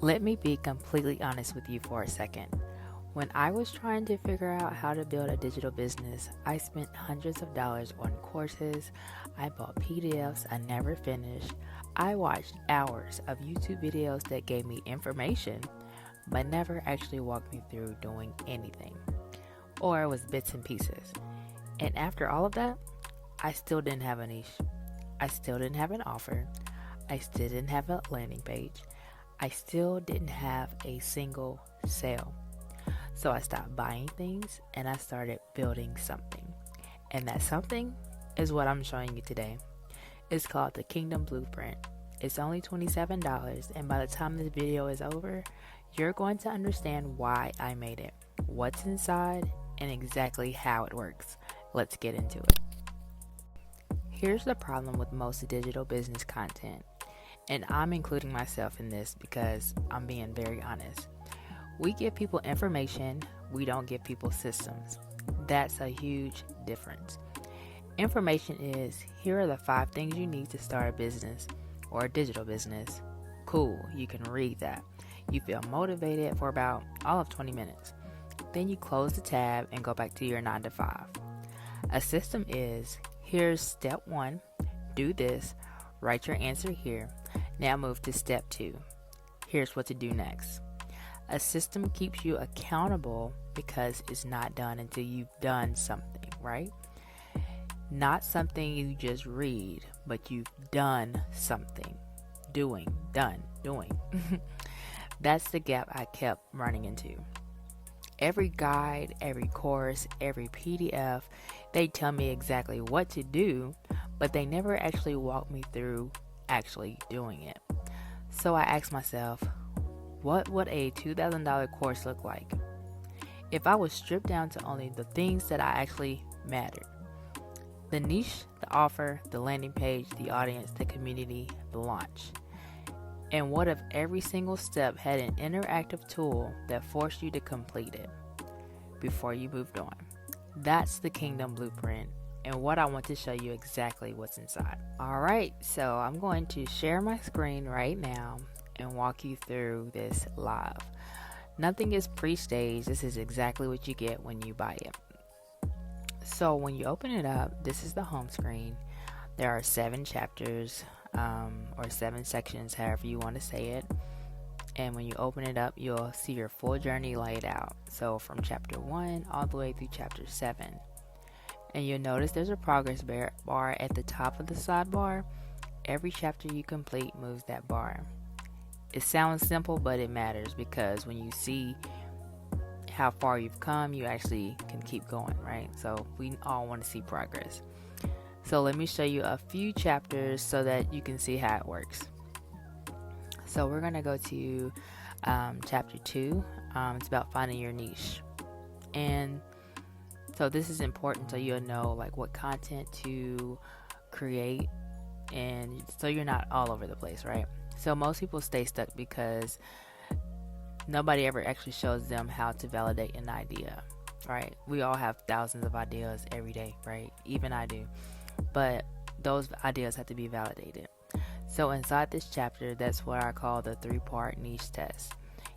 Let me be completely honest with you for a second. When I was trying to figure out how to build a digital business, I spent hundreds of dollars on courses. I bought PDFs I never finished. I watched hours of YouTube videos that gave me information, but never actually walked me through doing anything. Or it was bits and pieces. And after all of that, I still didn't have a niche. I still didn't have an offer. I still didn't have a landing page. I still didn't have a single sale. So I stopped buying things and I started building something. And that something is what I'm showing you today. It's called the Kingdom Blueprint. It's only $27, and by the time this video is over, you're going to understand why I made it, what's inside, and exactly how it works. Let's get into it. Here's the problem with most digital business content, and I'm including myself in this because I'm being very honest. We give people information, we don't give people systems. That's a huge difference. Information is, here are the 5 things you need to start a business or a digital business. Cool, you can read that. You feel motivated for about all of 20 minutes. Then you close the tab and go back to your 9 to 5. A system is, here's step 1, do this, write your answer here. Now move to step 2. Here's what to do next. A system keeps you accountable because it's not done until you've done something, right? Not something you just read, but you've done something. Doing. That's the gap I kept running into. Every guide, every course, every PDF, they tell me exactly what to do, but they never actually walk me through actually doing it. So I asked myself, what would a $2,000 course look like if I was stripped down to only the things that I actually mattered? The niche, the offer, the landing page, the audience, the community, the launch. And what if every single step had an interactive tool that forced you to complete it before you moved on? That's the Kingdom Blueprint, and what I want to show you exactly what's inside. Alright, so I'm going to share my screen right now and walk you through this live. Nothing is pre-staged. This is exactly what you get when you buy it. So when you open it up, this is the home screen. There are 7 chapters or 7 sections, however you want to say it. And when you open it up, you'll see your full journey laid out. So from chapter 1 all the way through chapter 7. And you'll notice there's a progress bar at the top of the sidebar. Every chapter you complete moves that bar. It sounds simple, but it matters because when you see how far you've come, you actually can keep going, right? So we all want to see progress. So let me show you a few chapters so that you can see how it works. So we're going to go to chapter 2. It's about finding your niche. And so this is important so you'll know like what content to create, and so you're not all over the place, right? So most people stay stuck because nobody ever actually shows them how to validate an idea, right? We all have thousands of ideas every day, right? Even I do. But those ideas have to be validated. So inside this chapter, that's what I call the 3-part niche test.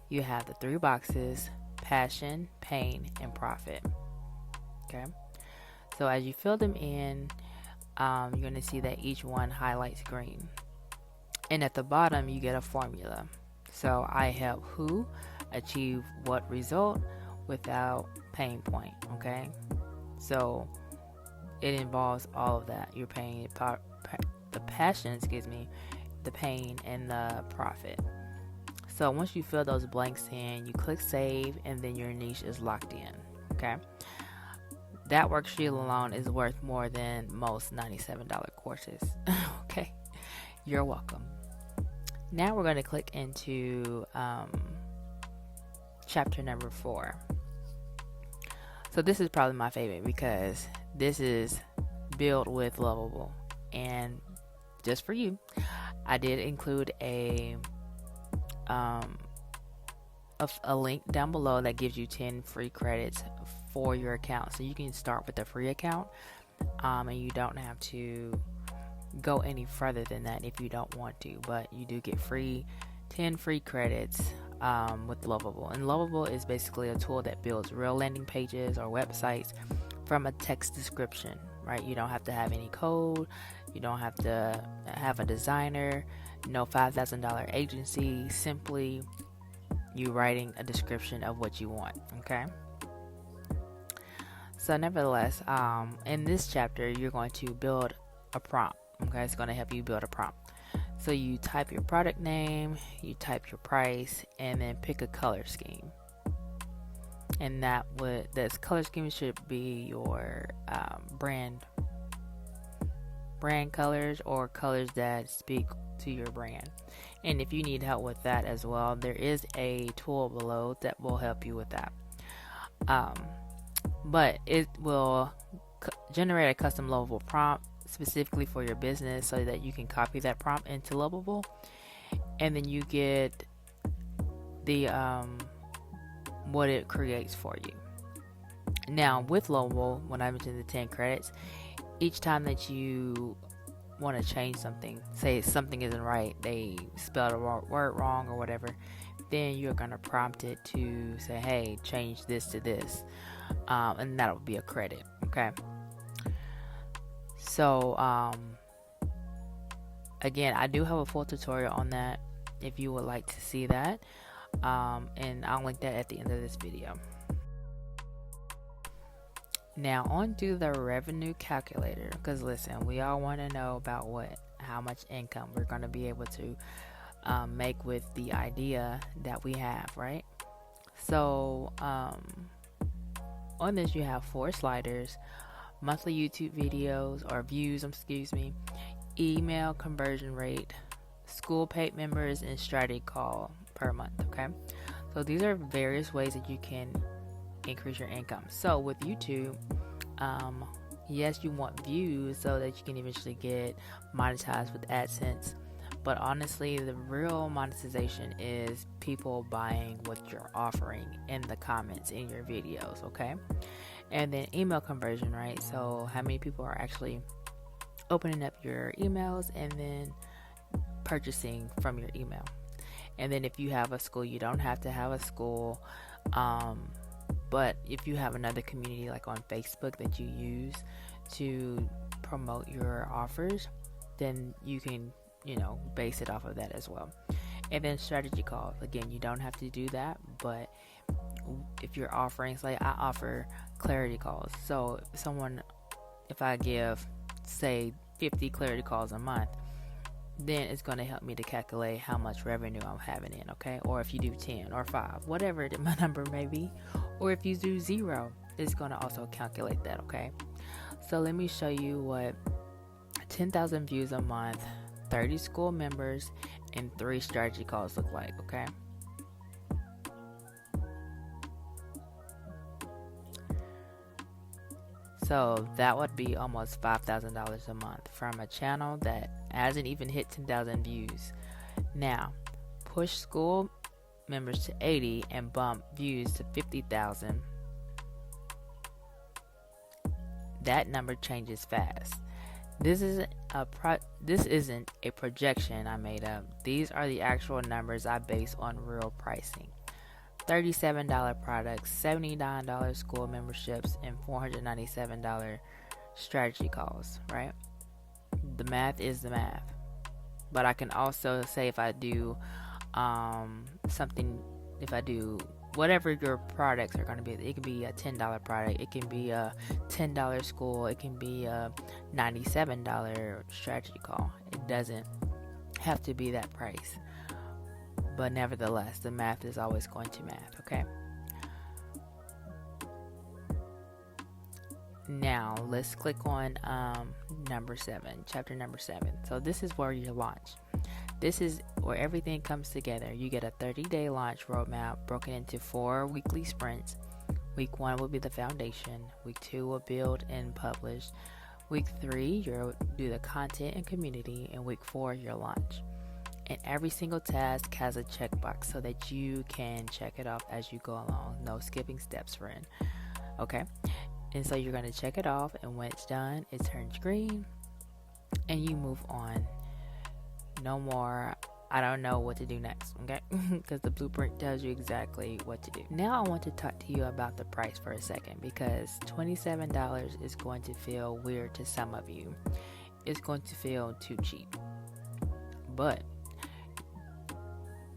You have the 3 boxes: passion, pain, and profit. Okay? So as you fill them in, you're going to see that each one highlights green. And at the bottom, you get a formula. So I help who achieve what result without pain point, okay? So it involves all of that. You're paying the passion, the pain, and the profit. So once you fill those blanks in, you click save, and then your niche is locked in, okay? That worksheet alone is worth more than most $97 courses, okay? You're welcome. Now we're going to click into chapter number 4. So this is probably my favorite because this is built with Lovable. And just for you, I did include a link down below that gives you 10 free credits for your account. So you can start with a free account, and you don't have to go any further than that if you don't want to, but you do get free 10 free credits with Lovable. And Lovable is basically a tool that builds real landing pages or websites from a text description, right? You don't have to have any code. You don't have to have a designer, no $5,000 agency, simply you writing a description of what you want, okay? So nevertheless, in this chapter, you're going to build a prompt, okay? It's going to help you build a prompt. So you type your product name, you type your price, and then pick a color scheme. And this color scheme should be your brand colors or colors that speak to your brand. And if you need help with that as well, there is a tool below that will help you with that. But it will generate a custom Lovable prompt specifically for your business so that you can copy that prompt into Lovable, and then you get the what it creates for you. Now with Lovable, when I mentioned the 10 credits, each time that you want to change something, say something isn't right, they spelled a word wrong or whatever, then you're going to prompt it to say, hey, change this to this, and that'll be a credit. Okay, so again, I do have a full tutorial on that if you would like to see that, and I'll link that at the end of this video. Now on to the revenue calculator, because listen, we all want to know about how much income we're going to be able to make with the idea that we have, right? So on this you have 4 sliders: monthly YouTube videos or views, email conversion rate, school paid members, and strategy call per month. Okay, so these are various ways that you can increase your income. So with YouTube, yes, you want views so that you can eventually get monetized with AdSense, but honestly the real monetization is people buying what you're offering in the comments in your videos. Okay, and then email conversion, right? So how many people are actually opening up your emails and then purchasing from your email. And then if you have a school, you don't have to have a school, but if you have another community like on Facebook that you use to promote your offers, then you can, base it off of that as well. And then strategy calls, again, you don't have to do that, but if you're offering, like I offer clarity calls. So if I give, say, 50 clarity calls a month, then it's going to help me to calculate how much revenue I'm having in, okay? Or if you do 10 or 5, whatever my number may be, or if you do 0, it's going to also calculate that, okay? So let me show you what 10,000 views a month, 30 school members, and 3 strategy calls look like, okay? So that would be almost $5,000 a month from a channel that hasn't even hit 10,000 views. Now, push school members to 80 and bump views to 50,000. That number changes fast. This isn't a projection I made up. These are the actual numbers I base on real pricing. $37 products, $79 school memberships, and $497 strategy calls, right? The math is the math. But I can also say if I do whatever your products are going to be, it can be a $10 product, it can be a $10 school, it can be a $97 strategy call. It doesn't have to be that price. But nevertheless, the math is always going to math, okay? Now, let's click on chapter number 7. So this is where you launch. This is where everything comes together. You get a 30-day launch roadmap broken into 4 weekly sprints. Week 1 will be the foundation. Week 2 will build and publish. Week 3, you'll do the content and community. And week 4, your launch. And every single task has a checkbox so that you can check it off as you go along. No skipping steps, friend. Okay? And so you're going to check it off, and when it's done, it turns green, and you move on. No more I don't know what to do next, okay? Because the blueprint tells you exactly what to do. Now I want to talk to you about the price for a second, because $27 is going to feel weird to some of you. It's going to feel too cheap. But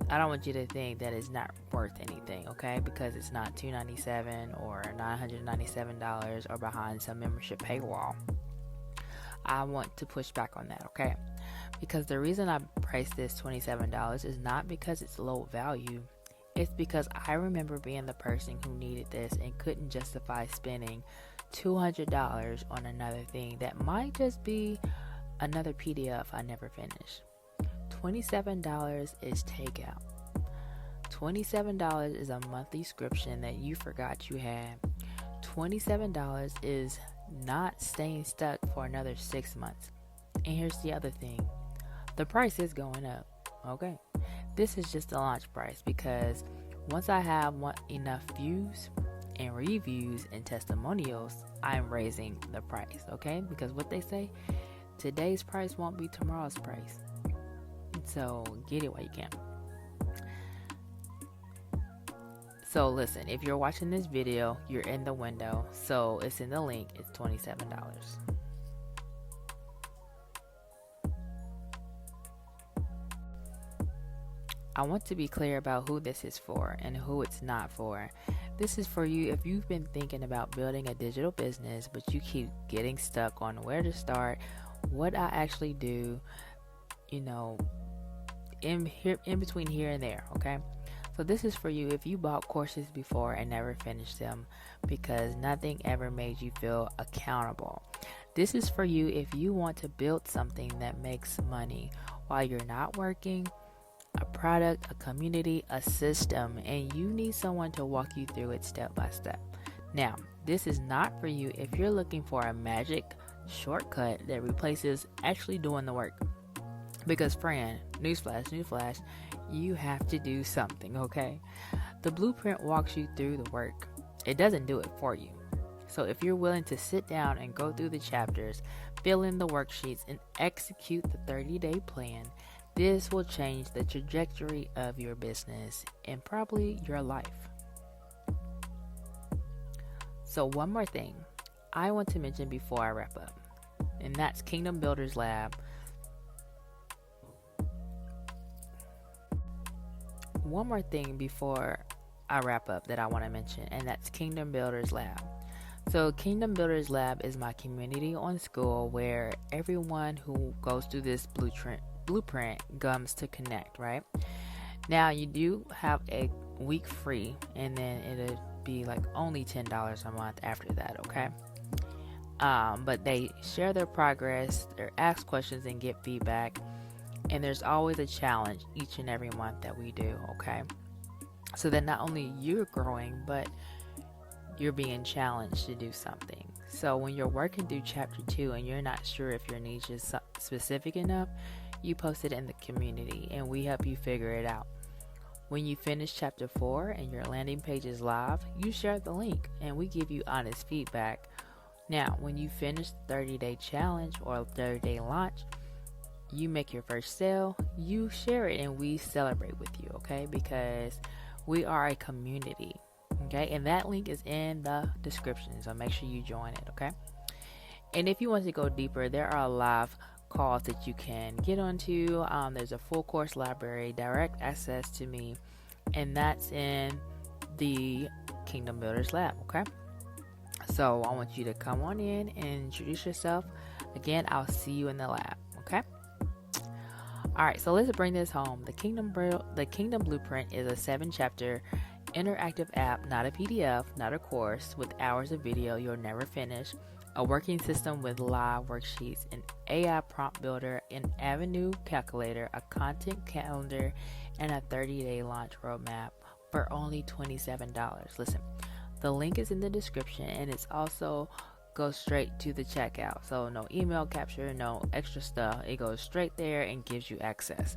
I don't want you to think that it's not worth anything, okay? Because it's not $297 or $997 or behind some membership paywall. I want to push back on that, okay? Because the reason I priced this $27 is not because it's low value. It's because I remember being the person who needed this and couldn't justify spending $200 on another thing that might just be another PDF I never finished. $27 is takeout. $27 is a monthly subscription that you forgot you had. $27 is not staying stuck for another 6 months. And here's the other thing. The price is going up, okay? This is just the launch price, because once I have enough views and reviews and testimonials, I'm raising the price, okay? Because what they say, today's price won't be tomorrow's price. So get it while you can. So listen, if you're watching this video, you're in the window, so it's in the link. It's $27. I want to be clear about who this is for and who it's not for. This is for you if you've been thinking about building a digital business, but you keep getting stuck on where to start, what I actually do, in between here and there, okay? So this is for you if you bought courses before and never finished them because nothing ever made you feel accountable. This is for you if you want to build something that makes money while you're not working, a product, a community, a system, and you need someone to walk you through it step by step. Now, this is not for you if you're looking for a magic shortcut that replaces actually doing the work. Because friend, newsflash, you have to do something, okay? The blueprint walks you through the work. It doesn't do it for you. So if you're willing to sit down and go through the chapters, fill in the worksheets, and execute the 30-day plan, this will change the trajectory of your business and probably your life. So one more thing I want to mention before I wrap up, and that's Kingdom Builders Lab. One more thing before I wrap up that I want to mention, and that's Kingdom Builders Lab. So Kingdom Builders Lab is my community on school where everyone who goes through this blueprint comes to connect, right? Now you do have a week free, and then it'll be like only $10 a month after that, okay? But they share their progress, they ask questions and get feedback. And there's always a challenge each and every month that we do, okay? So that not only you're growing, but you're being challenged to do something. So when you're working through chapter 2 and you're not sure if your niche is specific enough, you post it in the community and we help you figure it out. When you finish chapter 4 and your landing page is live, you share the link and we give you honest feedback. Now, when you finish the 30-day challenge or 30-day launch, you make your first sale, you share it, and we celebrate with you, okay? Because we are a community, okay? And that link is in the description, so make sure you join it, okay? And if you want to go deeper, there are live calls that you can get onto. There's a full course library, direct access to me, and that's in the Kingdom Builders Lab, okay? So I want you to come on in and introduce yourself. Again, I'll see you in the lab, okay? All right, so let's bring this home. The Kingdom Blueprint is a 7-chapter interactive app, not a PDF, not a course, with hours of video you'll never finish, a working system with live worksheets, an AI prompt builder, an avenue calculator, a content calendar, and a 30-day launch roadmap for only $27. Listen, the link is in the description, and it's also goes straight to the checkout. So no email capture, no extra stuff. It goes straight there and gives you access.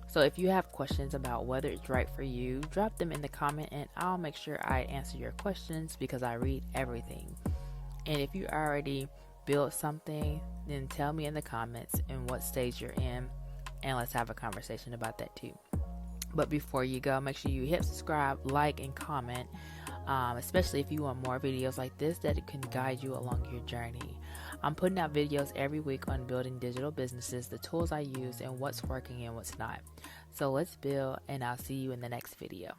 So if you have questions about whether it's right for you, drop them in the comment and I'll make sure I answer your questions because I read everything. And if you already built something, then tell me in the comments in what stage you're in and let's have a conversation about that too. But before you go, make sure you hit subscribe, like, and comment, especially if you want more videos like this that can guide you along your journey. I'm putting out videos every week on building digital businesses, the tools I use, and what's working and what's not. So let's build, and I'll see you in the next video.